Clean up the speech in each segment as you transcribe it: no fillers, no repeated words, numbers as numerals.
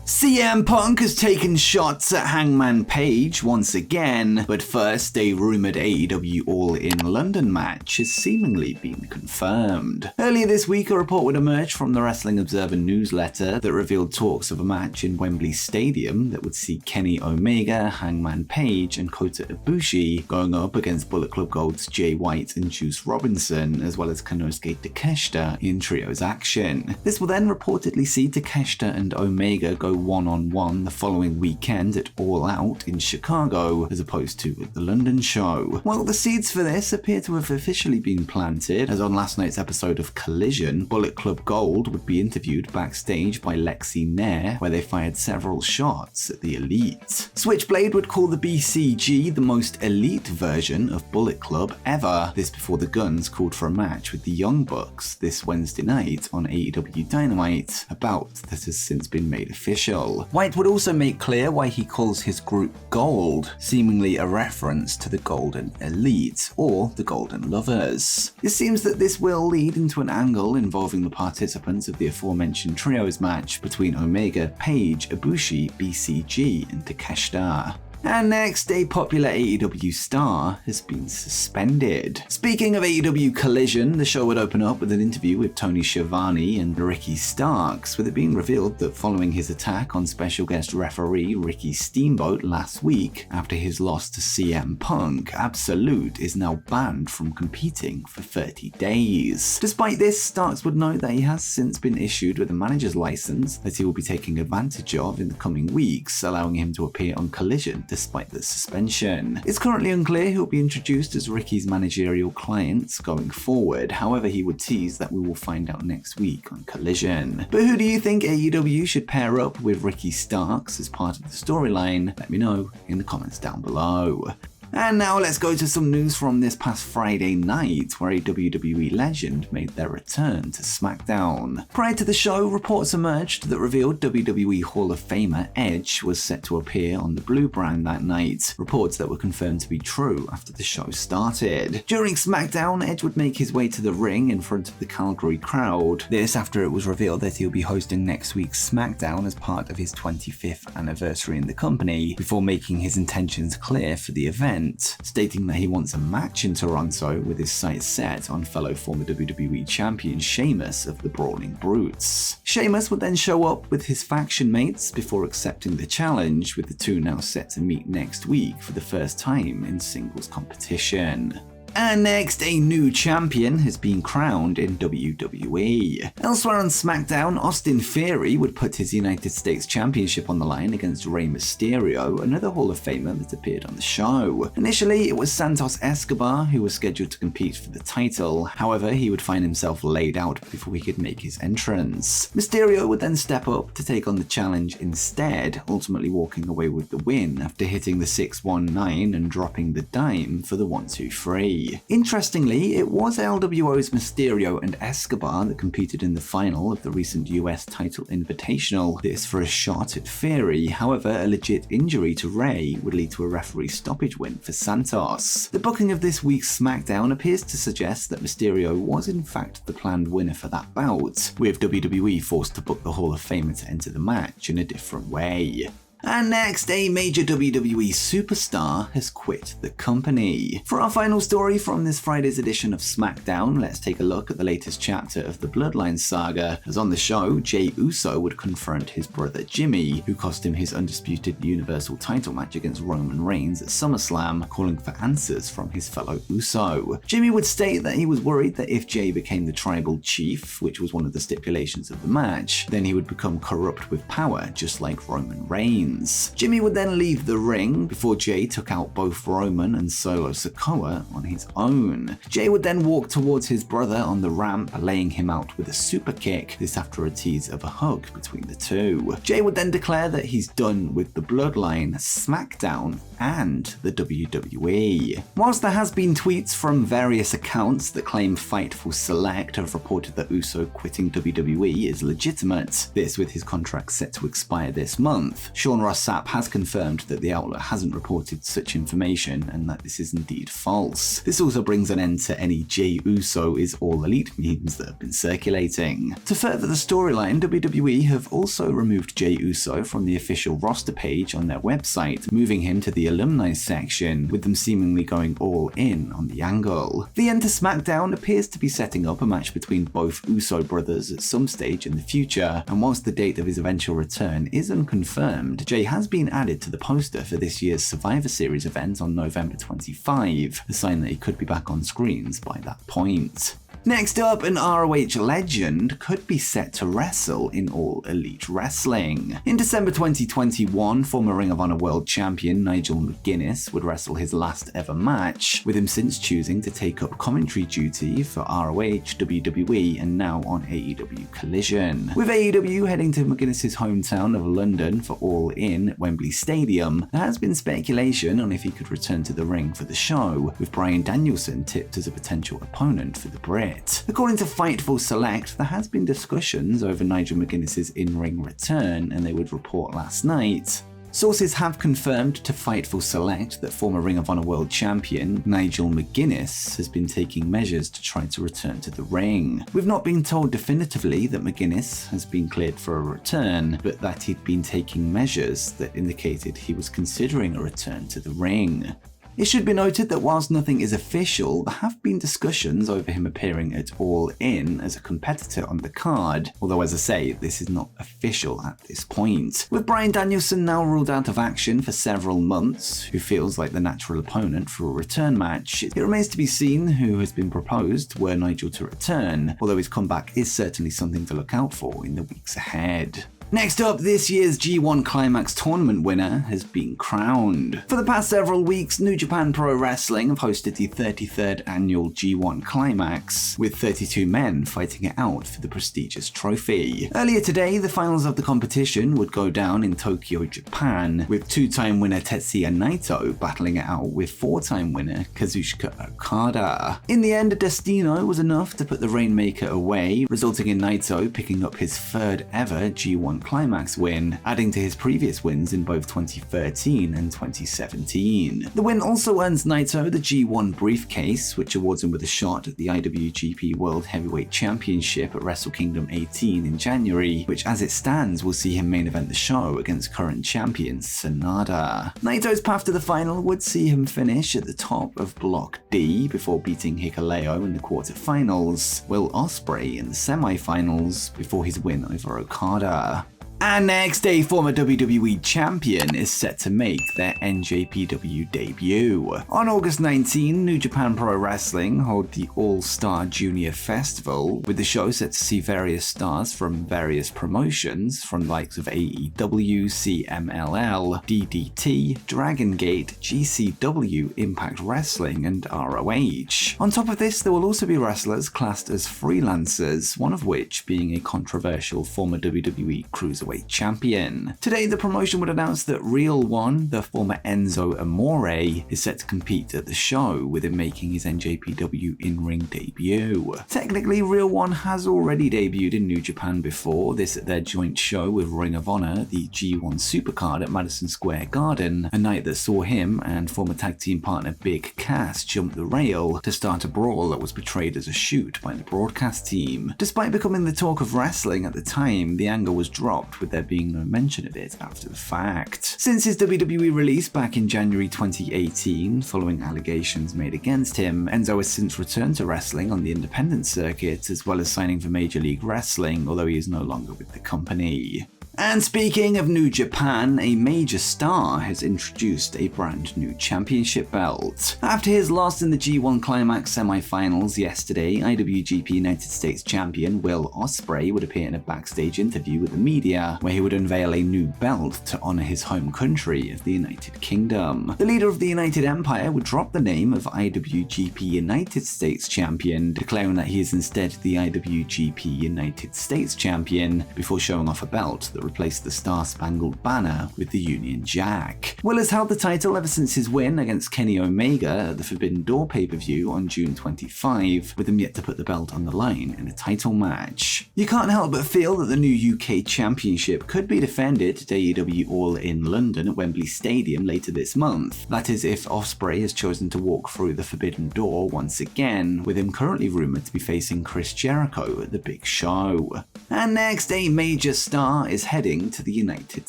CM Punk has taken shots at Hangman Page once again, but first, a rumoured AEW All In London match has seemingly been confirmed. Earlier this week, a report would emerge from the Wrestling Observer newsletter that revealed talks of a match in Wembley Stadium that would see Kenny Omega, Hangman Page, and Kota Ibushi going up against Bullet Club Gold's Jay White and Juice Robinson, as well as Konosuke Takeshita in trios action. This will then reportedly see Takeshita and Omega go one-on-one the following weekend at All Out in Chicago, as opposed to at the London show. Well, the seeds for this appear to have officially been planted, as on last night's episode of Collision, Bullet Club Gold would be interviewed backstage by Lexi Nair, where they fired several shots at the Elite. Switchblade would call the BCG the most elite version of Bullet Club ever, this before the Guns called for a match with the Young Bucks this Wednesday night on AEW Dynamite, a bout that has since been made official. White would also make clear why he calls his group Gold, seemingly a reference to the Golden Elite, or the Golden Lovers. It seems that this will lead into an angle involving the participants of the aforementioned trios match between Omega, Page, Ibushi, BCG, and Takeshita. And next, a popular AEW star has been suspended. Speaking of AEW Collision, the show would open up with an interview with Tony Schiavone and Ricky Starks, with it being revealed that following his attack on special guest referee Ricky Steamboat last week after his loss to CM Punk, Absolute is now banned from competing for 30 days. Despite this, Starks would note that he has since been issued with a manager's license that he will be taking advantage of in the coming weeks, allowing him to appear on Collision despite the suspension. It's currently unclear who will be introduced as Ricky's managerial clients going forward, however he would tease that we will find out next week on Collision. But who do you think AEW should pair up with Ricky Starks as part of the storyline? Let me know in the comments down below. And now let's go to some news from this past Friday night, where a WWE legend made their return to SmackDown. Prior to the show, reports emerged that revealed WWE Hall of Famer Edge was set to appear on the Blue brand that night, reports that were confirmed to be true after the show started. During SmackDown, Edge would make his way to the ring in front of the Calgary crowd. This after it was revealed that he'll be hosting next week's SmackDown as part of his 25th anniversary in the company, before making his intentions clear for the event, stating that he wants a match in Toronto with his sights set on fellow former WWE champion Sheamus of the Brawling Brutes. Sheamus would then show up with his faction mates before accepting the challenge, with the two now set to meet next week for the first time in singles competition. And next, a new champion has been crowned in WWE. Elsewhere on SmackDown, Austin Theory would put his United States Championship on the line against Rey Mysterio, another Hall of Famer that appeared on the show. Initially, it was Santos Escobar who was scheduled to compete for the title, however, he would find himself laid out before he could make his entrance. Mysterio would then step up to take on the challenge instead, ultimately walking away with the win after hitting the 619 and dropping the dime for the 1-2-3. Interestingly, it was LWO's Mysterio and Escobar that competed in the final of the recent US title invitational, this for a shot at Theory. However, a legit injury to Rey would lead to a referee stoppage win for Santos. The booking of this week's SmackDown appears to suggest that Mysterio was in fact the planned winner for that bout, with WWE forced to book the Hall of Famer to enter the match in a different way. And next, a major WWE superstar has quit the company. For our final story from this Friday's edition of SmackDown, let's take a look at the latest chapter of the Bloodline saga, as on the show, Jey Uso would confront his brother Jimmy, who cost him his undisputed Universal title match against Roman Reigns at SummerSlam, calling for answers from his fellow Uso. Jimmy would state that he was worried that if Jey became the tribal chief, which was one of the stipulations of the match, then he would become corrupt with power, just like Roman Reigns. Jimmy would then leave the ring before Jey took out both Roman and Solo Sikoa on his own. Jey would then walk towards his brother on the ramp, laying him out with a super kick, this after a tease of a hug between the two. Jey would then declare that he's done with the Bloodline, SmackDown, and the WWE. Whilst there has been tweets from various accounts that claim Fightful Select have reported that Uso quitting WWE is legitimate, this with his contract set to expire this month, Shawn Sean Ross Sapp has confirmed that the outlet hasn't reported such information and that this is indeed false. This also brings an end to any Jey Uso is All Elite memes that have been circulating. To further the storyline, WWE have also removed Jey Uso from the official roster page on their website, moving him to the alumni section, with them seemingly going all in on the angle. The Enter SmackDown appears to be setting up a match between both Uso brothers at some stage in the future, and whilst the date of his eventual return is unconfirmed, Jey has been added to the poster for this year's Survivor Series event on November 25, a sign that he could be back on screens by that point. Next up, an ROH legend could be set to wrestle in All Elite Wrestling. In December 2021, former Ring of Honor World Champion Nigel McGuinness would wrestle his last ever match, with him since choosing to take up commentary duty for ROH, WWE, and now on AEW Collision. With AEW heading to McGuinness's hometown of London for All In at Wembley Stadium, there has been speculation on if he could return to the ring for the show, with Bryan Danielson tipped as a potential opponent for the Brit. According to Fightful Select, there has been discussions over Nigel McGuinness's in-ring return, and they would report last night. Sources have confirmed to Fightful Select that former Ring of Honor World Champion Nigel McGuinness has been taking measures to try to return to the ring. We've not been told definitively that McGuinness has been cleared for a return, but that he'd been taking measures that indicated he was considering a return to the ring. It should be noted that whilst nothing is official, there have been discussions over him appearing at All In as a competitor on the card, although as I say, this is not official at this point. With Bryan Danielson now ruled out of action for several months, who feels like the natural opponent for a return match, it remains to be seen who has been proposed were Nigel to return, although his comeback is certainly something to look out for in the weeks ahead. Next up, this year's G1 Climax tournament winner has been crowned. For the past several weeks, New Japan Pro Wrestling have hosted the 33rd annual G1 Climax, with 32 men fighting it out for the prestigious trophy. Earlier today, the finals of the competition would go down in Tokyo, Japan, with two-time winner Tetsuya Naito battling it out with four-time winner Kazuchika Okada. In the end, a Destino was enough to put the Rainmaker away, resulting in Naito picking up his third ever G1 Climax win, adding to his previous wins in both 2013 and 2017. The win also earns Naito the G1 briefcase, which awards him with a shot at the IWGP World Heavyweight Championship at Wrestle Kingdom 18 in January, which as it stands will see him main event the show against current champion Sanada. Naito's path to the final would see him finish at the top of Block D before beating Hikuleo in the quarterfinals, Will Ospreay in the semifinals before his win over Okada. And next, a former WWE champion is set to make their NJPW debut. On August 19, New Japan Pro Wrestling hold the All-Star Junior Festival, with the show set to see various stars from various promotions, from the likes of AEW, CMLL, DDT, Dragon Gate, GCW, Impact Wrestling, and ROH. On top of this, there will also be wrestlers classed as freelancers, one of which being a controversial former WWE Cruiserweight champion. Today, the promotion would announce that Real One, the former Enzo Amore, is set to compete at the show, with him making his NJPW in-ring debut. Technically, Real One has already debuted in New Japan before, this at their joint show with Ring of Honor, the G1 Supercard at Madison Square Garden, a night that saw him and former tag team partner Big Cass jump the rail to start a brawl that was portrayed as a shoot by the broadcast team. Despite becoming the talk of wrestling at the time, the angle was dropped, with there being no mention of it after the fact. Since his WWE release back in January 2018, following allegations made against him, Enzo has since returned to wrestling on the independent circuit, as well as signing for Major League Wrestling, although he is no longer with the company. And speaking of New Japan, a major star has introduced a brand new championship belt. After his loss in the G1 Climax semi-finals yesterday, IWGP United States champion Will Ospreay would appear in a backstage interview with the media, where he would unveil a new belt to honor his home country of the United Kingdom. The leader of the United Empire would drop the name of IWGP United States champion, declaring that he is instead the IWGP United States champion, before showing off a belt that replace the Star-Spangled Banner with the Union Jack. Will has held the title ever since his win against Kenny Omega at the Forbidden Door pay-per-view on June 25, with him yet to put the belt on the line in a title match. You can't help but feel that the new UK Championship could be defended at AEW All in London at Wembley Stadium later this month. That is, if Ospreay has chosen to walk through the Forbidden Door once again, with him currently rumoured to be facing Chris Jericho at the Big Show. And next, a major star is heading to the United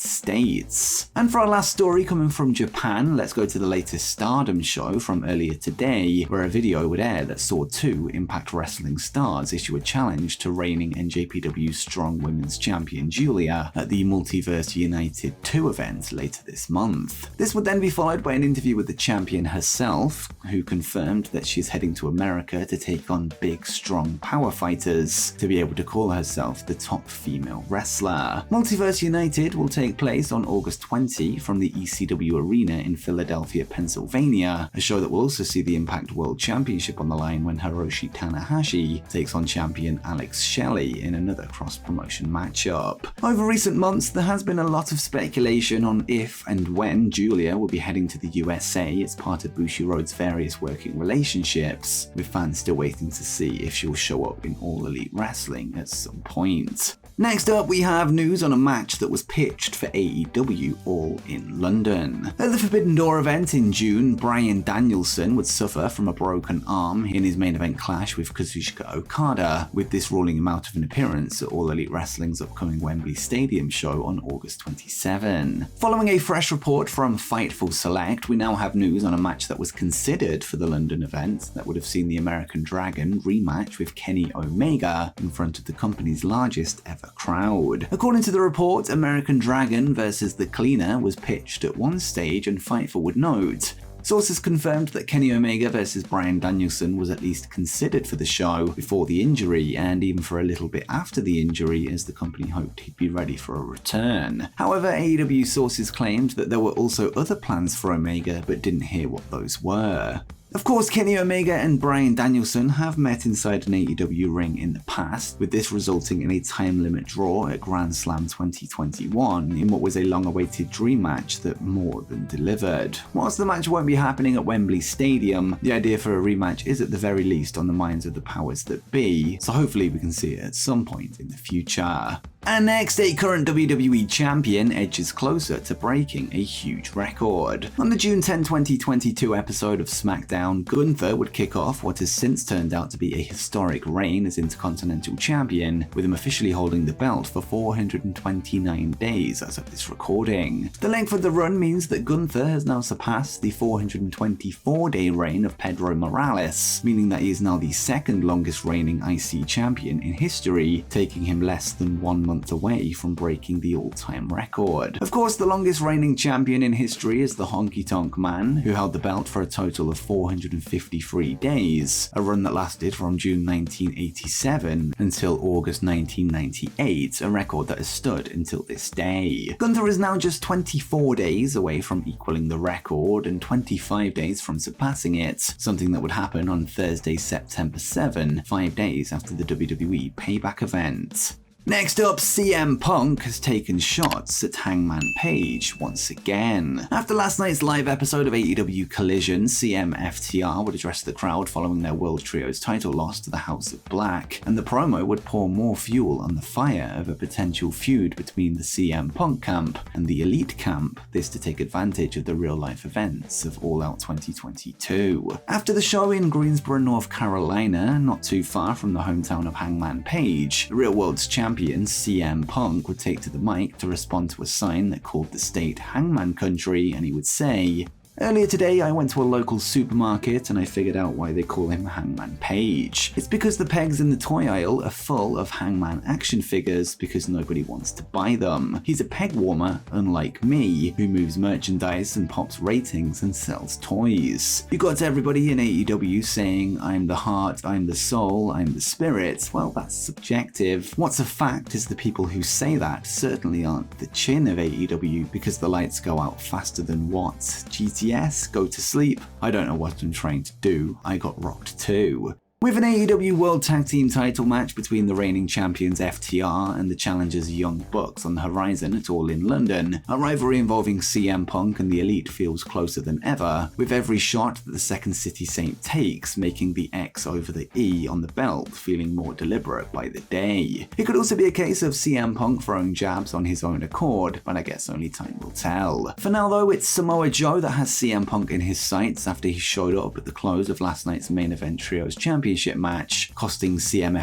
States. And for our last story coming from Japan, let's go to the latest Stardom show from earlier today, where a video would air that saw two Impact Wrestling stars issue a challenge to reigning NJPW Strong Women's Champion Giulia at the Multiverse United 2 event later this month. This would then be followed by an interview with the champion herself, who confirmed that she's heading to America to take on big, strong power fighters to be able to call herself the top female wrestler. Multiverse United will take place on August 20 from the ECW Arena in Philadelphia, Pennsylvania, a show that will also see the Impact World Championship on the line when Hiroshi Tanahashi takes on champion Alex Shelley in another cross-promotion matchup. Over recent months, there has been a lot of speculation on if and when Giulia will be heading to the USA as part of Bushiroad's various working relationships, with fans still waiting to see if she'll show up in All Elite Wrestling at some point. Next up, we have news on a match that was pitched for AEW All in London. At the Forbidden Door event in June, Bryan Danielson would suffer from a broken arm in his main event clash with Kazuchika Okada, with this ruling him out of an appearance at All Elite Wrestling's upcoming Wembley Stadium show on August 27. Following a fresh report from Fightful Select, we now have news on a match that was considered for the London event that would have seen the American Dragon rematch with Kenny Omega in front of the company's largest ever crowd. According to the report, American Dragon versus The Cleaner was pitched at one stage, and Fightful would note, sources confirmed that Kenny Omega versus Bryan Danielson was at least considered for the show before the injury, and even for a little bit after the injury, as the company hoped he'd be ready for a return. However, AEW sources claimed that there were also other plans for Omega, but didn't hear what those were. Of course, Kenny Omega and Bryan Danielson have met inside an AEW ring in the past, with this resulting in a time limit draw at Grand Slam 2021 in what was a long-awaited dream match that more than delivered. Whilst the match won't be happening at Wembley Stadium, the idea for a rematch is at the very least on the minds of the powers that be, so hopefully we can see it at some point in the future. And next, a current WWE champion edges closer to breaking a huge record. On the June 10, 2022 episode of SmackDown, Gunther would kick off what has since turned out to be a historic reign as Intercontinental Champion, with him officially holding the belt for 429 days as of this recording. The length of the run means that Gunther has now surpassed the 424-day reign of Pedro Morales, meaning that he is now the second longest reigning IC champion in history, taking him less than 1 month away from breaking the all-time record. Of course, the longest reigning champion in history is the Honky Tonk Man, who held the belt for a total of 453 days, a run that lasted from June 1987 until August 1998, a record that has stood until this day. Gunther is now just 24 days away from equaling the record and 25 days from surpassing it, something that would happen on Thursday, September 7, 5 days after the WWE Payback event. Next up, CM Punk has taken shots at Hangman Page once again. After last night's live episode of AEW Collision, CM FTR would address the crowd following their World Trios title loss to the House of Black, and the promo would pour more fuel on the fire of a potential feud between the CM Punk camp and the Elite camp, this to take advantage of the real-life events of All Out 2022. After the show in Greensboro, North Carolina, not too far from the hometown of Hangman Page, the Real World's champion CM Punk would take to the mic to respond to a sign that called the state Hangman Country, and he would say, "Earlier today, I went to a local supermarket and I figured out why they call him Hangman Page. It's because the pegs in the toy aisle are full of Hangman action figures because nobody wants to buy them. He's a peg warmer, unlike me, who moves merchandise and pops ratings and sells toys." You got everybody in AEW saying, "I'm the heart, I'm the soul, I'm the spirit." Well, that's subjective. What's a fact is the people who say that certainly aren't the chin of AEW, because the lights go out faster than what? GTS, go to sleep. I don't know what I'm trying to do. I got rocked too. With an AEW World Tag Team title match between the reigning champions FTR and the challengers Young Bucks on the horizon at All in London, a rivalry involving CM Punk and the Elite feels closer than ever, with every shot that the Second City Saint takes making the X over the E on the belt feeling more deliberate by the day. It could also be a case of CM Punk throwing jabs on his own accord, but I guess only time will tell. For now though, it's Samoa Joe that has CM Punk in his sights after he showed up at the close of last night's main event trios championship match, costing CM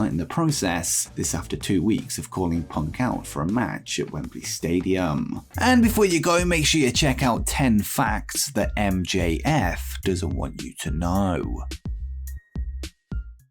in the process, this after 2 weeks of calling Punk out for a match at Wembley Stadium. And before you go, make sure you check out 10 facts that MJF doesn't want you to know.